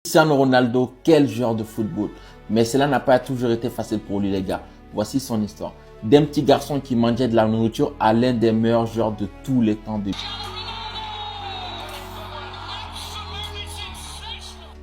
Cristiano Ronaldo, quel joueur de football. Mais cela n'a pas toujours été facile pour lui les gars. Voici son histoire. D'un petit garçon qui mangeait de la nourriture à l'un des meilleurs joueurs de tous les temps de...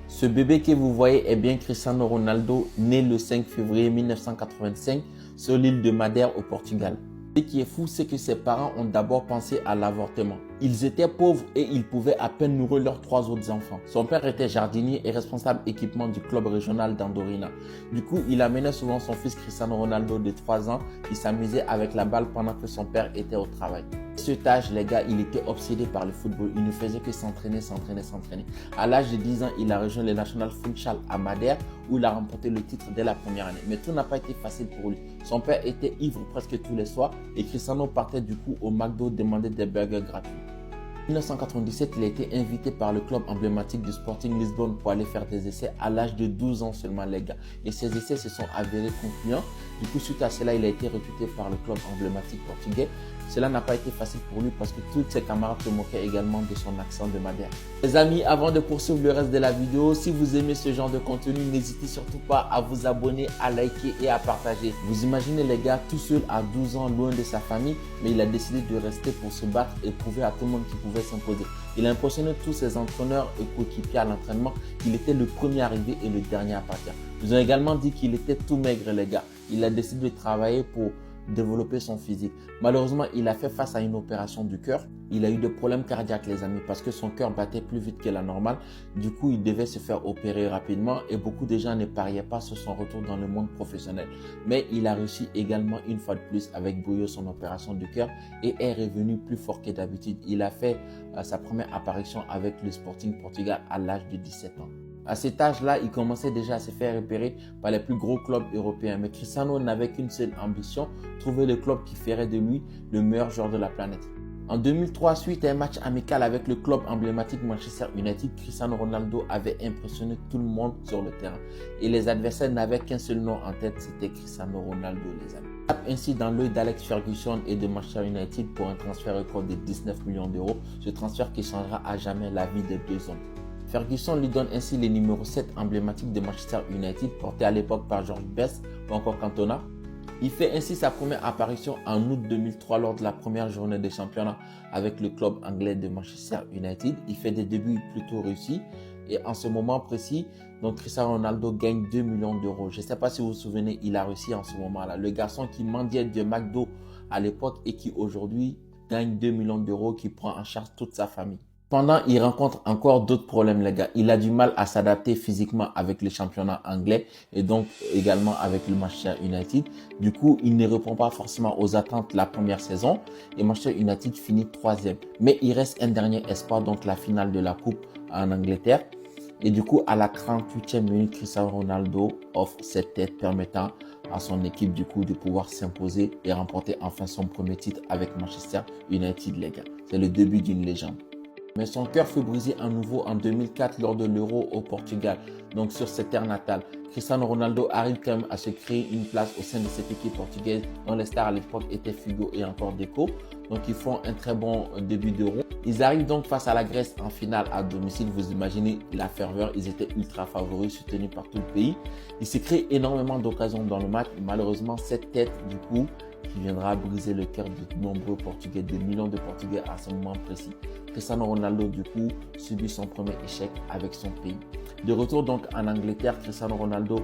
Ce bébé que vous voyez est bien Cristiano Ronaldo, né le 5 février 1985 sur l'île de Madère au Portugal. Ce qui est fou, c'est que ses parents ont d'abord pensé à l'avortement. Ils étaient pauvres et ils pouvaient à peine nourrir leurs 3 autres enfants. Son père était jardinier et responsable équipement du club régional d'Andorina. Du coup, il amenait souvent son fils Cristiano Ronaldo de 3 ans qui s'amusait avec la balle pendant que son père était au travail. À cet âge, les gars, il était obsédé par le football. Il ne faisait que s'entraîner. À l'âge de 10 ans, il a rejoint le National Funchal à Madère où il a remporté le titre dès la première année. Mais tout n'a pas été facile pour lui. Son père était ivre presque tous les soirs et Cristiano partait du coup au McDo demander des burgers gratuits. En 1997, il a été invité par le club emblématique du Sporting Lisbonne pour aller faire des essais à l'âge de 12 ans seulement les gars. Et ces essais se sont avérés concluants. Du coup, suite à cela, il a été recruté par le club emblématique portugais. Cela n'a pas été facile pour lui parce que tous ses camarades se moquaient également de son accent de Madère. Les amis, avant de poursuivre le reste de la vidéo, si vous aimez ce genre de contenu, n'hésitez surtout pas à vous abonner, à liker et à partager. Vous imaginez les gars tout seul à 12 ans loin de sa famille, mais il a décidé de rester pour se battre et prouver à tout le monde qu'il pouvait s'imposer. Il a impressionné tous ses entraîneurs et coéquipiers à l'entraînement. Il était le premier arrivé et le dernier à partir. Ils ont également dit qu'il était tout maigre les gars. Il a décidé de travailler pour développer son physique. Malheureusement, il a fait face à une opération du cœur. Il a eu des problèmes cardiaques les amis parce que son cœur battait plus vite que la normale. Du coup, il devait se faire opérer rapidement et beaucoup de gens ne pariaient pas sur son retour dans le monde professionnel. Mais il a réussi également une fois de plus avec brio son opération du cœur et est revenu plus fort que d'habitude. Il a fait sa première apparition avec le Sporting Portugal à l'âge de 17 ans. À cet âge-là, il commençait déjà à se faire repérer par les plus gros clubs européens. Mais Cristiano n'avait qu'une seule ambition, trouver le club qui ferait de lui le meilleur joueur de la planète. En 2003, suite à un match amical avec le club emblématique Manchester United, Cristiano Ronaldo avait impressionné tout le monde sur le terrain. Et les adversaires n'avaient qu'un seul nom en tête, c'était Cristiano Ronaldo les amis. Il tape ainsi dans l'œil d'Alex Ferguson et de Manchester United pour un transfert record de 19 millions d'euros. Ce transfert qui changera à jamais la vie des deux hommes. Ferguson lui donne ainsi le numéro 7 emblématique de Manchester United, porté à l'époque par George Best ou encore Cantona. Il fait ainsi sa première apparition en août 2003 lors de la première journée de championnat avec le club anglais de Manchester United. Il fait des débuts plutôt réussis et en ce moment précis, donc Cristiano Ronaldo gagne 2 millions d'euros. Je ne sais pas si vous vous souvenez, il a réussi en ce moment-là. Le garçon qui mendiait de McDo à l'époque et qui aujourd'hui gagne 2 millions d'euros, qui prend en charge toute sa famille. Pendant, il rencontre encore d'autres problèmes, les gars. Il a du mal à s'adapter physiquement avec le championnat anglais et donc également avec le Manchester United. Du coup, il ne répond pas forcément aux attentes la première saison et Manchester United finit 3e. Mais il reste un dernier espoir, donc la finale de la Coupe en Angleterre. Et du coup, à la 38e minute, Cristiano Ronaldo offre cette tête permettant à son équipe du coup de pouvoir s'imposer et remporter enfin son premier titre avec Manchester United, les gars. C'est le début d'une légende. Mais son cœur fut brisé à nouveau en 2004 lors de l'Euro au Portugal, donc sur ses terres natales. Cristiano Ronaldo arrive quand même à se créer une place au sein de cette équipe portugaise dont les stars à l'époque étaient Figo et encore Deco. Donc ils font un très bon début d'Euro. Ils arrivent donc face à la Grèce en finale à domicile. Vous imaginez la ferveur, ils étaient ultra favoris, soutenus par tout le pays. Il se crée énormément d'occasions dans le match. Malheureusement, cette tête du coup qui viendra briser le cœur de nombreux Portugais, de millions de Portugais à ce moment précis. Cristiano Ronaldo du coup subit son premier échec avec son pays. De retour donc en Angleterre, Cristiano Ronaldo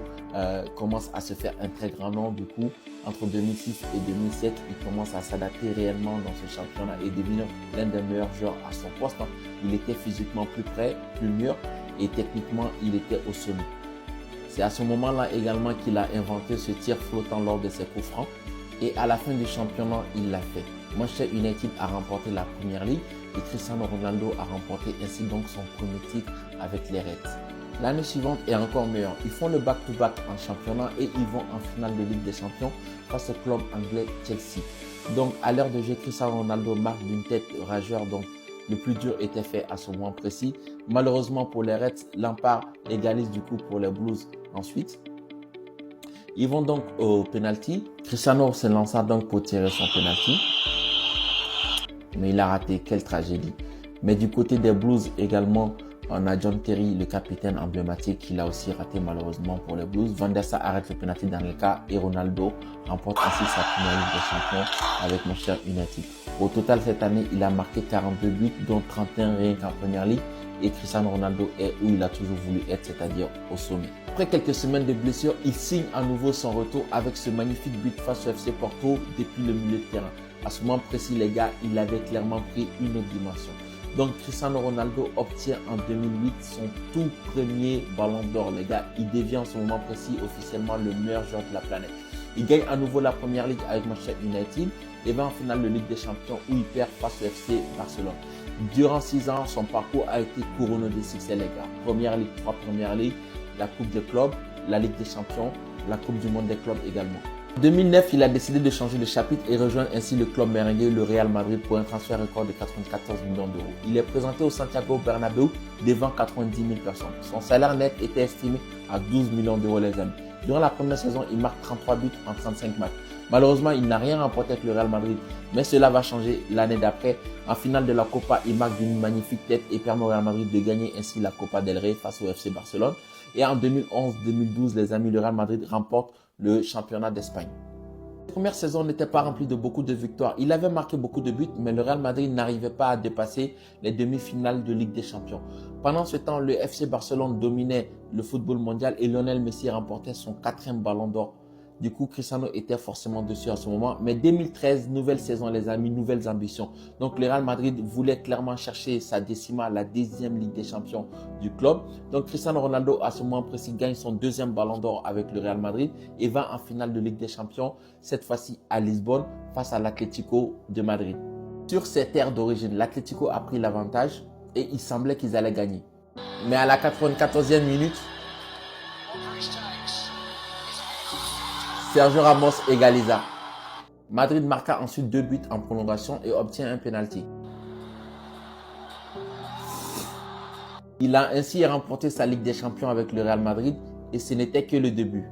commence à se faire un très grand nom du coup. Entre 2006 et 2007, il commence à s'adapter réellement dans ce championnat et devenir l'un des meilleurs joueurs à son poste. Il était physiquement plus prêt, plus mûr et techniquement il était au sommet. C'est à ce moment-là également qu'il a inventé ce tir flottant lors de ses coups francs. Et à la fin du championnat, il l'a fait. Manchester United a remporté la Première Ligue et Cristiano Ronaldo a remporté ainsi donc son premier titre avec les Reds. L'année suivante est encore meilleure. Ils font le back-to-back en championnat et ils vont en finale de Ligue des Champions face au club anglais Chelsea. Donc à l'heure de jeu, Cristiano Ronaldo marque d'une tête rageur. Donc le plus dur était fait à ce moment précis. Malheureusement pour les Reds, Lampard égalise du coup pour les Blues ensuite. Ils vont donc au penalty. Cristiano se lança donc pour tirer son penalty. Mais il a raté. Quelle tragédie. Mais du côté des Blues également, On a John Terry, le capitaine emblématique, qui l'a aussi raté malheureusement pour les Blues. Van der Sar arrête le penalty dans le cas et Ronaldo remporte ainsi sa première Ligue des Champions avec Manchester United. Au total, cette année, il a marqué 42 buts, dont 31 rien qu'en Première Ligue. Et Cristiano Ronaldo est où il a toujours voulu être, c'est-à-dire au sommet. Après quelques semaines de blessures, il signe à nouveau son retour avec ce magnifique but face au FC Porto depuis le milieu de terrain. À ce moment précis, les gars, il avait clairement pris une autre dimension. Donc Cristiano Ronaldo obtient en 2008 son tout premier ballon d'or, les gars. Il devient en ce moment précis officiellement le meilleur joueur de la planète. Il gagne à nouveau la Première Ligue avec Manchester United et va en finale de Ligue des Champions où il perd face au FC Barcelone. Durant 6 ans, son parcours a été couronné de succès, les gars. Première Ligue, 3 Premières Ligues, la Coupe des clubs, la Ligue des Champions, la Coupe du Monde des clubs également. En 2009, il a décidé de changer de chapitre et rejoindre ainsi le club merengue, le Real Madrid, pour un transfert record de 94 millions d'euros. Il est présenté au Santiago Bernabéu devant 90 000 personnes. Son salaire net était estimé à 12 millions d'euros, les amis. Durant la première saison, il marque 33 buts en 35 matchs. Malheureusement, il n'a rien remporté avec le Real Madrid, mais cela va changer l'année d'après. En finale de la Copa, il marque d'une magnifique tête et permet au Real Madrid de gagner ainsi la Copa del Rey face au FC Barcelone. Et en 2011-2012, les amis, le Real Madrid remporte le championnat d'Espagne. La première saison n'était pas remplie de beaucoup de victoires. Il avait marqué beaucoup de buts, mais le Real Madrid n'arrivait pas à dépasser les demi-finales de Ligue des Champions. Pendant ce temps, le FC Barcelone dominait le football mondial et Lionel Messi remportait son 4e ballon d'or. Du coup, Cristiano était forcément dessus à ce moment. Mais 2013, nouvelle saison, les amis, nouvelles ambitions. Donc, le Real Madrid voulait clairement chercher sa décima, la 10e Ligue des Champions du club. Donc, Cristiano Ronaldo, à ce moment précis, gagne son 2e ballon d'or avec le Real Madrid et va en finale de Ligue des Champions, cette fois-ci à Lisbonne, face à l'Atlético de Madrid. Sur ses terres d'origine, l'Atlético a pris l'avantage et il semblait qu'ils allaient gagner. Mais à la 94e minute, Sergio Ramos égalisa. Madrid marqua ensuite 2 buts en prolongation et obtient un penalty. Il a ainsi remporté sa Ligue des Champions avec le Real Madrid et ce n'était que le début.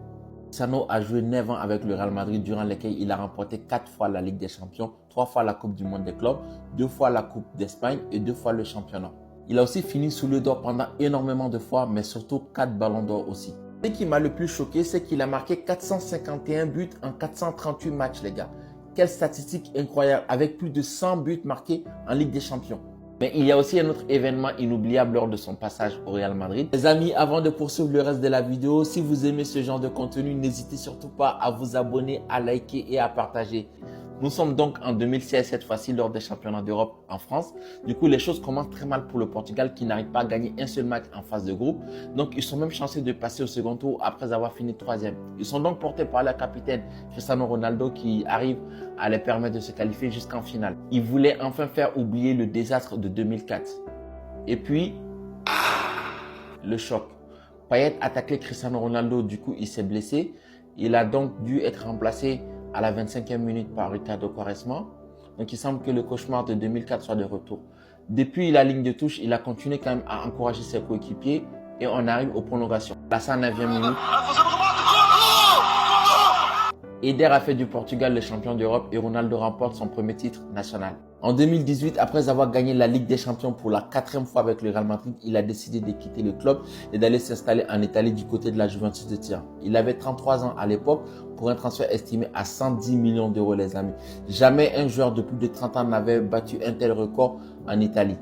Cristiano a joué 9 ans avec le Real Madrid durant lesquels il a remporté 4 fois la Ligue des Champions, 3 fois la Coupe du Monde des clubs, 2 fois la Coupe d'Espagne et 2 fois le championnat. Il a aussi fini sous le d'or pendant énormément de fois, mais surtout 4 ballons d'or aussi. Ce qui m'a le plus choqué, c'est qu'il a marqué 451 buts en 438 matchs, les gars. Quelle statistique incroyable, avec plus de 100 buts marqués en Ligue des Champions. Mais il y a aussi un autre événement inoubliable lors de son passage au Real Madrid. Les amis, avant de poursuivre le reste de la vidéo, si vous aimez ce genre de contenu, n'hésitez surtout pas à vous abonner, à liker et à partager. Nous sommes donc en 2016, cette fois-ci, lors des championnats d'Europe en France. Du coup, les choses commencent très mal pour le Portugal qui n'arrive pas à gagner un seul match en phase de groupe. Donc, ils sont même chanceux de passer au second tour après avoir fini 3e. Ils sont donc portés par leur capitaine Cristiano Ronaldo qui arrive à les permettre de se qualifier jusqu'en finale. Ils voulaient enfin faire oublier le désastre de 2004. Et puis, le choc. Payet attaquait Cristiano Ronaldo, du coup, il s'est blessé. Il a donc dû être remplacé à la 25e minute par Ricardo Quaresma. Donc, il semble que le cauchemar de 2004 soit de retour. Depuis la ligne de touche, il a continué quand même à encourager ses coéquipiers et on arrive aux prolongations. À la 109e minute, Eder a fait du Portugal le champion d'Europe et Ronaldo remporte son premier titre national. En 2018, après avoir gagné la Ligue des Champions pour la 4e fois avec le Real Madrid, il a décidé de quitter le club et d'aller s'installer en Italie du côté de la Juventus de Turin. Il avait 33 ans à l'époque pour un transfert estimé à 110 millions d'euros, les amis. Jamais un joueur de plus de 30 ans n'avait battu un tel record en Italie.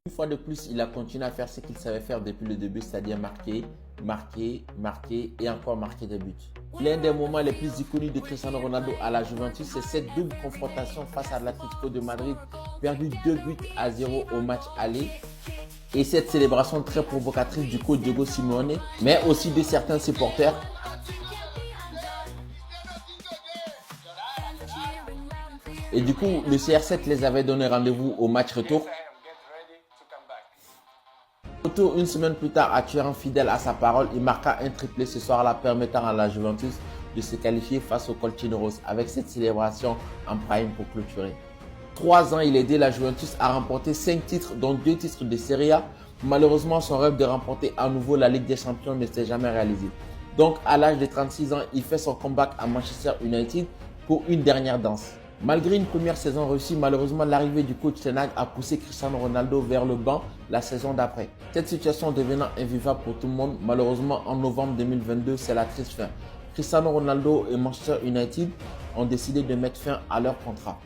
Une fois de plus, il a continué à faire ce qu'il savait faire depuis le début, c'est-à-dire marquer et encore marquer des buts. L'un des moments les plus iconiques de Cristiano Ronaldo à la Juventus, c'est cette double confrontation face à l'Atlético de Madrid, perdu 2-0 au match aller. Et cette célébration très provocatrice du coach Diego Simeone, mais aussi de certains supporters. Et du coup, le CR7 les avait donné rendez-vous au match retour. Retour une semaine plus tard à Turin, fidèle à sa parole, il marqua un triplé ce soir-là permettant à la Juventus de se qualifier face au Colchonero avec cette célébration en prime pour clôturer. 3 ans, il a aidé la Juventus à remporter 5 titres, dont 2 titres de Serie A. Malheureusement, son rêve de remporter à nouveau la Ligue des Champions ne s'est jamais réalisé. Donc, à l'âge de 36 ans, il fait son comeback à Manchester United pour une dernière danse. Malgré une première saison réussie, malheureusement, l'arrivée du coach Ten Hag a poussé Cristiano Ronaldo vers le banc la saison d'après. Cette situation devenant invivable pour tout le monde, malheureusement, en novembre 2022, c'est la triste fin. Cristiano Ronaldo et Manchester United ont décidé de mettre fin à leur contrat.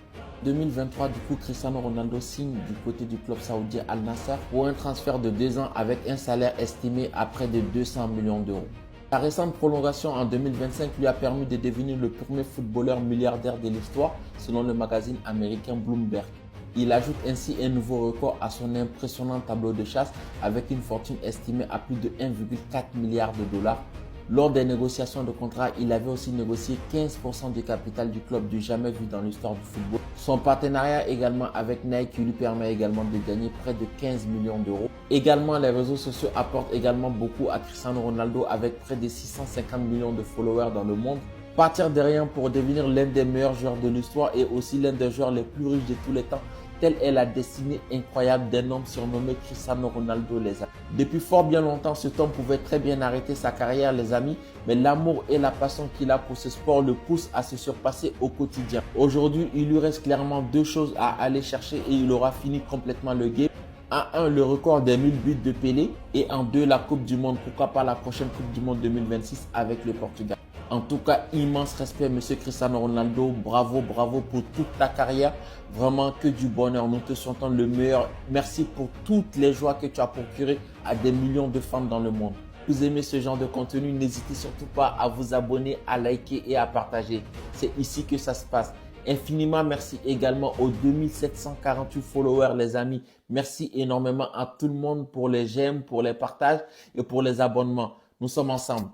2023, du coup, Cristiano Ronaldo signe du côté du club saoudien Al Nassr pour un transfert de 2 ans avec un salaire estimé à près de 200 millions d'euros. La récente prolongation en 2025 lui a permis de devenir le premier footballeur milliardaire de l'histoire selon le magazine américain Bloomberg. Il ajoute ainsi un nouveau record à son impressionnant tableau de chasse avec une fortune estimée à plus de 1,4 milliard de dollars. Lors des négociations de contrat, il avait aussi négocié 15% du capital du club du jamais vu dans l'histoire du football. Son partenariat également avec Nike lui permet également de gagner près de 15 millions d'euros. Également, les réseaux sociaux apportent également beaucoup à Cristiano Ronaldo avec près de 650 millions de followers dans le monde. Partir de rien pour devenir l'un des meilleurs joueurs de l'histoire et aussi l'un des joueurs les plus riches de tous les temps. Telle est la destinée incroyable d'un homme surnommé Cristiano Ronaldo, les amis. Depuis fort bien longtemps, cet homme pouvait très bien arrêter sa carrière, les amis, mais l'amour et la passion qu'il a pour ce sport le poussent à se surpasser au quotidien. Aujourd'hui, il lui reste clairement 2 choses à aller chercher et il aura fini complètement le game. En 1, le record des 1000 buts de Pelé et en 2, la Coupe du Monde. Pourquoi pas la prochaine Coupe du Monde 2026 avec le Portugal. En tout cas, immense respect, monsieur Cristiano Ronaldo. Bravo, bravo pour toute ta carrière. Vraiment que du bonheur. Nous te souhaitons le meilleur. Merci pour toutes les joies que tu as procurées à des millions de fans dans le monde. Si vous aimez ce genre de contenu, n'hésitez surtout pas à vous abonner, à liker et à partager. C'est ici que ça se passe. Infiniment merci également aux 2748 followers, les amis. Merci énormément à tout le monde pour les j'aime, pour les partages et pour les abonnements. Nous sommes ensemble.